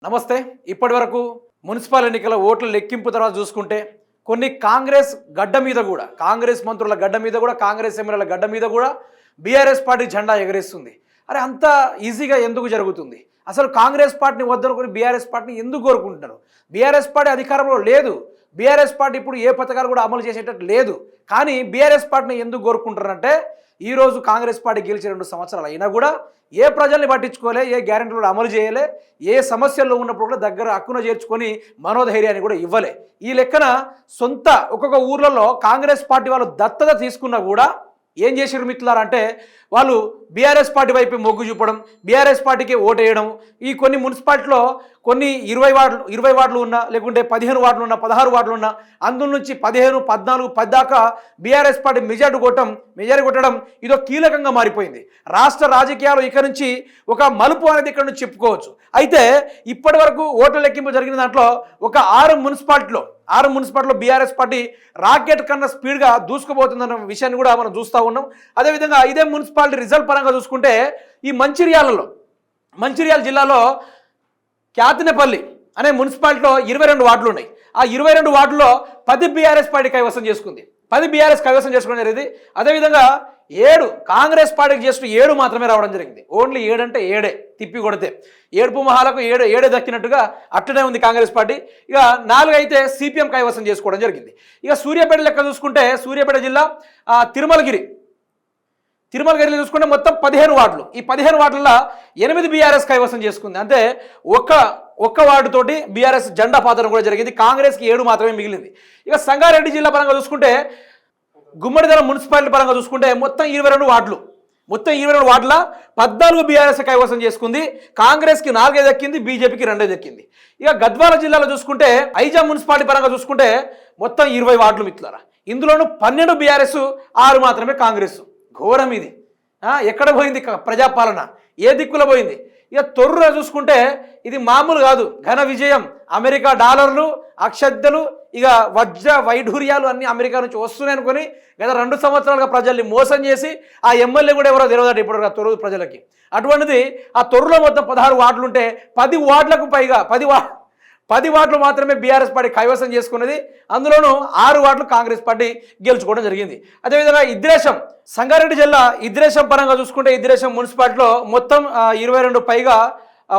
నమస్తే. ఇప్పటివరకు మున్సిపల్ ఎన్నికల ఓట్ల లెక్కింపు తర్వాత చూసుకుంటే కొన్ని కాంగ్రెస్ గడ్డ మీద కూడా, కాంగ్రెస్ మంత్రుల గడ్డ మీద కూడా, కాంగ్రెస్ ఎమ్మెల్యేల గడ్డ మీద కూడా బీఆర్ఎస్ పార్టీ జెండా ఎగరేస్తుంది. అరే అంత ఈజీగా ఎందుకు జరుగుతుంది? అసలు కాంగ్రెస్ పార్టీని వద్దనుకొని బీఆర్ఎస్ పార్టీని ఎందుకు కోరుకుంటున్నారు? బీఆర్ఎస్ పార్టీ అధికారంలో లేదు. బీఆర్ఎస్ పార్టీ ఇప్పుడు ఏ పథకాలు కూడా అమలు చేసేటట్టు లేదు. కానీ బీఆర్ఎస్ పార్టీని ఎందుకు కోరుకుంటారంటే ఈరోజు కాంగ్రెస్ పార్టీ గెలిచి 2 సంవత్సరాలు అయినా కూడా ఏ ప్రజల్ని పట్టించుకోలే, ఏ గ్యారెంటీలు అమలు చేయలే, ఏ సమస్యల్లో ఉన్నప్పుడు కూడా దగ్గర హక్కున చేర్చుకొని మనోధైర్యాన్ని కూడా ఇవ్వలే. ఈ లెక్కన సొంత ఒక్కొక్క ఊర్లలో కాంగ్రెస్ పార్టీ వాళ్ళు దత్తత తీసుకున్నా కూడా ఏం చేసారు మిత్రులారంటే వాళ్ళు బీఆర్ఎస్ పార్టీ వైపు మొగ్గు చూపడం, బీఆర్ఎస్ పార్టీకి ఓటేయడం. ఈ కొన్ని మున్సిపాలిటీలో కొన్ని 20 వార్డులు ఉన్నా, లేకుంటే 15 వార్డులు ఉన్నా, 16 వార్డులు ఉన్నా, అందులో నుంచి 15, 14, 10 దాకా బీఆర్ఎస్ పార్టీ మెజారిటీ కొట్టడం ఇదో కీలకంగా మారిపోయింది. రాష్ట్ర రాజకీయాలు ఇక నుంచి ఒక మలుపు అనేది ఇక్కడ నుంచి చెప్పుకోవచ్చు. అయితే ఇప్పటి వరకు ఓట్ల లెక్కింపు జరిగిన దాంట్లో ఒక 6 మున్సిపాలిటీలో బీఆర్ఎస్ పార్టీ రాకెట్ కన్నా స్పీడ్గా దూసుకుపోతుందన్న విషయాన్ని కూడా మనం చూస్తూ ఉన్నాం. అదేవిధంగా ఇదే మున్సిపాలిటీ రిజల్ట్ పరంగా చూసుకుంటే ఈ మంచిర్యాల జిల్లాలో క్యాతినేపల్లి అనే మున్సిపాలిటీలో 22 వార్డులు ఉన్నాయి. ఆ 22 వార్డుల్లో 10 బీఆర్ఎస్ పార్టీ కైవసం చేసుకుంది. 10 బీఆర్ఎస్ కైవసం చేసుకోవడం జరిగింది. అదేవిధంగా 7 కాంగ్రెస్ పార్టీకి జస్ట్ 7 మాత్రమే రావడం జరిగింది. ఓన్లీ 7 అంటే 7 తిప్పి కొడితే ఏడుపు మొహాలకు 7 దక్కినట్టుగా అట్లనే ఉంది కాంగ్రెస్ పార్టీ. ఇక 4 అయితే సిపిఎం కైవసం చేసుకోవడం జరిగింది. ఇక సూర్యాపేట లెక్క చూసుకుంటే సూర్యాపేట జిల్లా తిరుమలగిరిలో చూసుకుంటే మొత్తం 15 వార్డులు. ఈ 15 వార్డులలో 8 బీఆర్ఎస్ కైవసం చేసుకుంది. అంటే ఒక్క వార్డుతోటి బీఆర్ఎస్ జెండా పాతడం కూడా జరిగింది. కాంగ్రెస్కి 7 మాత్రమే మిగిలింది. ఇక సంగారెడ్డి జిల్లా పరంగా చూసుకుంటే గుమ్మడిదల మున్సిపాలిటీ పరంగా చూసుకుంటే మొత్తం 22 వార్డుల 14 బీఆర్ఎస్ కైవసం చేసుకుంది. కాంగ్రెస్కి 4 దక్కింది, బీజేపీకి 2 దక్కింది. ఇక గద్వాల జిల్లాలో చూసుకుంటే ఐజా మున్సిపాలిటీ పరంగా చూసుకుంటే మొత్తం 20 వార్డులు మిత్రులారా. ఇందులోనూ 12 బీఆర్ఎస్, 6 మాత్రమే కాంగ్రెస్. ఘోరం ఇది. ఎక్కడ పోయింది ప్రజాపాలన? ఏ దిక్కులో పోయింది? ఇక తొర్రులో చూసుకుంటే ఇది మామూలు కాదు, ఘన విజయం. అమెరికా డాలర్లు, అక్షద్దలు, ఇక వజ్ర వైఢూర్యాలు అన్నీ అమెరికా నుంచి వస్తున్నాయి అనుకొని గత 2 సంవత్సరాలుగా ప్రజల్ని మోసం చేసి ఆ ఎమ్మెల్యే కూడా ఎవరో తెలియదట ఇప్పుడు తొర్రు ప్రజలకి. అటువంటిది ఆ తొర్రులో మొత్తం 16 వార్డులు ఉంటే 10 వార్డులకు పైగా 10 వార్డులు మాత్రమే బీఆర్ఎస్ పార్టీ కైవసం చేసుకున్నది. అందులోనూ 6 వార్డులు కాంగ్రెస్ పార్టీ గెలుచుకోవడం జరిగింది. అదేవిధంగా ఇద్రేశం, సంగారెడ్డి జిల్లా ఇద్రేశం పరంగా చూసుకుంటే ఇద్రేశం మున్సిపాలిటీలో మొత్తం 22 పైగా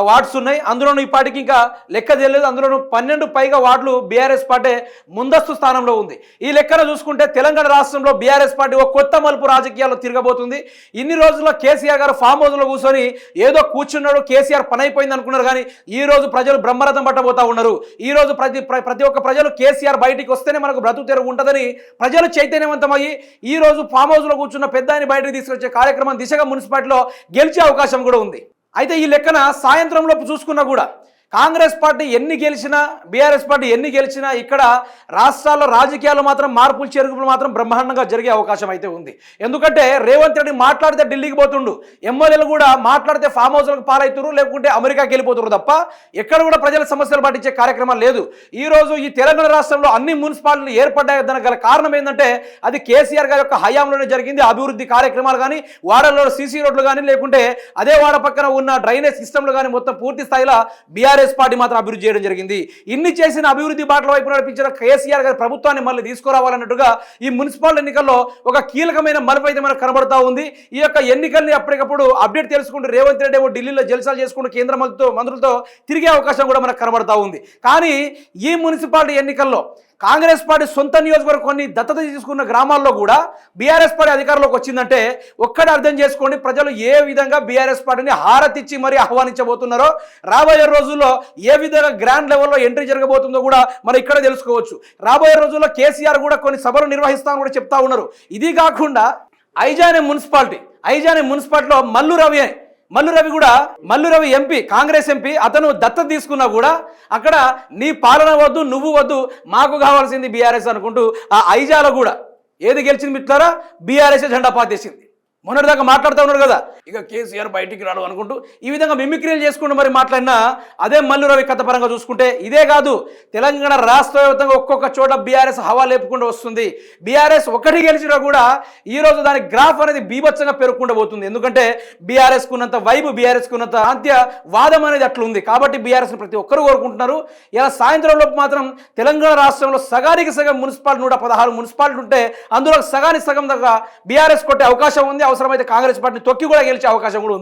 వార్డ్స్ ఉన్నాయి. అందులోనూ ఈ పార్టీకి ఇంకా లెక్క తెలియదు. అందులోనూ 12 పైగా వార్డులు బీఆర్ఎస్ పార్టీ ముందస్తు స్థానంలో ఉంది. ఈ లెక్కన చూసుకుంటే తెలంగాణ రాష్ట్రంలో బీఆర్ఎస్ పార్టీ ఒక కొత్త మలుపు రాజకీయాల్లో తిరగబోతుంది. ఇన్ని రోజుల్లో కేసీఆర్ గారు ఫామ్ హౌస్లో కూర్చొని ఏదో కూర్చున్నాడు, కేసీఆర్ పని అయిపోయింది అనుకున్నారు. కానీ ఈ రోజు ప్రజలు బ్రహ్మరథం పట్టబోతా ఉన్నారు. ఈ రోజు ప్రతి ఒక్క ప్రజలు కేసీఆర్ బయటికి వస్తేనే మనకు బ్రతుకు తెరుగు ఉంటుందని ప్రజలు చైతన్యవంతమయ్యి ఈ రోజు ఫామ్ హౌస్లో కూర్చున్న పెద్దాన్ని బయటకు తీసుకొచ్చే కార్యక్రమం దిశగా మున్సిపాలిటీలో గెలిచే అవకాశం కూడా ఉంది. అయితే ఈ లెక్కన సాయంత్రంలోపు చూసుకున్నా కూడా కాంగ్రెస్ పార్టీ ఎన్ని గెలిచినా, బీఆర్ఎస్ పార్టీ ఎన్ని గెలిచినా ఇక్కడ రాష్ట్రాల్లో రాజకీయాలు మాత్రం మార్పులు చేర్పులు మాత్రం బ్రహ్మాండంగా జరిగే అవకాశం అయితే ఉంది. ఎందుకంటే రేవంత్ రెడ్డి మాట్లాడితే ఢిల్లీకి పోతుండు, ఎమ్మెల్యేలు కూడా మాట్లాడితే ఫామ్ హౌస్లకు పాలవుతున్నారు, లేకుంటే అమెరికాకి వెళ్ళిపోతున్నారు తప్ప ఎక్కడ కూడా ప్రజల సమస్యలు పట్టించే కార్యక్రమం లేదు. ఈరోజు ఈ తెలంగాణ రాష్ట్రంలో అన్ని మున్సిపాలిటీలు ఏర్పడ్డాయి. దానికి గల కారణం ఏంటంటే అది కేసీఆర్ గారి యొక్క హయాంలోనే జరిగింది. అభివృద్ధి కార్యక్రమాలు కానీ, వాడల్లో సీసీ రోడ్లు కానీ, లేకుంటే అదే వాడ పక్కన ఉన్న డ్రైనేజ్ సిస్టమ్లు కానీ మొత్తం పూర్తి స్థాయిలో బీఆర్ఎస్ పార్టీ మాత్రం అభివృద్ధి చేయడం జరిగింది. ఇన్ని చేసిన అభివృద్ధి బాటల వైపు నడిపించిన కేసీఆర్ గారి ప్రభుత్వాన్ని మళ్ళీ తీసుకురావాలన్నట్టుగా ఈ మున్సిపల్ ఎన్నికల్లో ఒక కీలకమైన మలుపు అయితే మనకు కనబడతా ఉంది. ఈ యొక్క ఎన్నికల్ని అప్పటికప్పుడు అప్డేట్ తెలుసుకుంటూ రేవంత్ రెడ్డి ఏమో ఢిల్లీలో జల్సాలు చేసుకుంటూ కేంద్ర మంత్రులతో తిరిగే అవకాశం కూడా మనకు కనబడతా ఉంది. కానీ ఈ మున్సిపాలిటీ ఎన్నికల్లో కాంగ్రెస్ పార్టీ సొంత నియోజకవర్గం కొన్ని దత్తత తీసుకున్న గ్రామాల్లో కూడా బీఆర్ఎస్ పార్టీ అధికారంలోకి వచ్చిందంటే ఒక్కడే అర్థం చేసుకోండి ప్రజలు ఏ విధంగా బీఆర్ఎస్ పార్టీని హారతిచ్చి మరీ ఆహ్వానించబోతున్నారో, రాబోయే రోజుల్లో ఏ విధంగా గ్రాండ్ లెవెల్లో ఎంట్రీ జరగబోతుందో కూడా మనం ఇక్కడ తెలుసుకోవచ్చు. రాబోయే రోజుల్లో కేసీఆర్ కూడా కొన్ని సభలు నిర్వహిస్తామని కూడా చెప్తా ఉన్నారు. ఇది కాకుండా ఐజా అనే మున్సిపాలిటీలో మల్లు రవి ఎంపీ, కాంగ్రెస్ ఎంపీ, అతను దత్తత తీసుకున్నా కూడా అక్కడ నీ పాలన వద్దు, నువ్వు వద్దు, మాకు కావాల్సింది బీఆర్ఎస్ అనుకుంటూ ఆ ఐజాలో కూడా ఏది గెలిచింది మిత్రులారా? బీఆర్ఎస్ జెండా పాతేసింది. మొన్నటిదాకా మాట్లాడుతూ ఉన్నారు కదా, ఇక కేసీఆర్ బయటికి రాడు అనుకుంటూ ఈ విధంగా మిమిక్రీలు చేసుకుంటూ మరి మాట్లాడినా అదే మల్లు రవి కథ పరంగా చూసుకుంటే ఇదే కాదు, తెలంగాణ రాష్ట్ర వ్యాప్తంగా ఒక్కొక్క చోట బీఆర్ఎస్ హవా లేపుకుంటూ వస్తుంది. బీఆర్ఎస్ ఒకటి గెలిచినా కూడా ఈరోజు దాని గ్రాఫ్ అనేది బీభత్సంగా పెరుగుకుంటూ పోతుంది. ఎందుకంటే బీఆర్ఎస్ కున్నంత వైబ్, బీఆర్ఎస్ కున్నంత అంత్య వాదం అనేది అట్లా ఉంది. కాబట్టి బీఆర్ఎస్ ప్రతి ఒక్కరు కోరుకుంటున్నారు. ఇలా సాయంత్రంలోపు మాత్రం తెలంగాణ రాష్ట్రంలో సగానికి సగం మున్సిపాలిటీ 116 మున్సిపాలిటీ ఉంటే అందులో సగానికి సగం దాకా బీఆర్ఎస్ కొట్టే అవకాశం ఉంది. అవసరమైతే కాంగ్రెస్ పార్టీని తొక్కి కూడా గెలిచే అవకాశం కూడా ఉంది.